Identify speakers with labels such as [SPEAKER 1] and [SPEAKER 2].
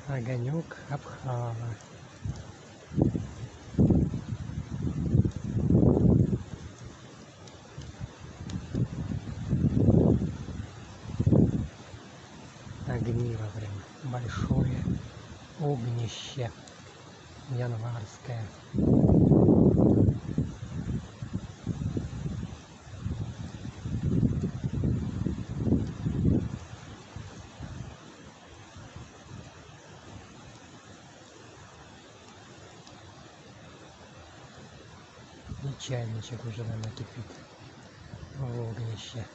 [SPEAKER 1] Огонек Абхазии. Огниво прям, большое огнище январское. И чайничек уже наверное кипит в огнище.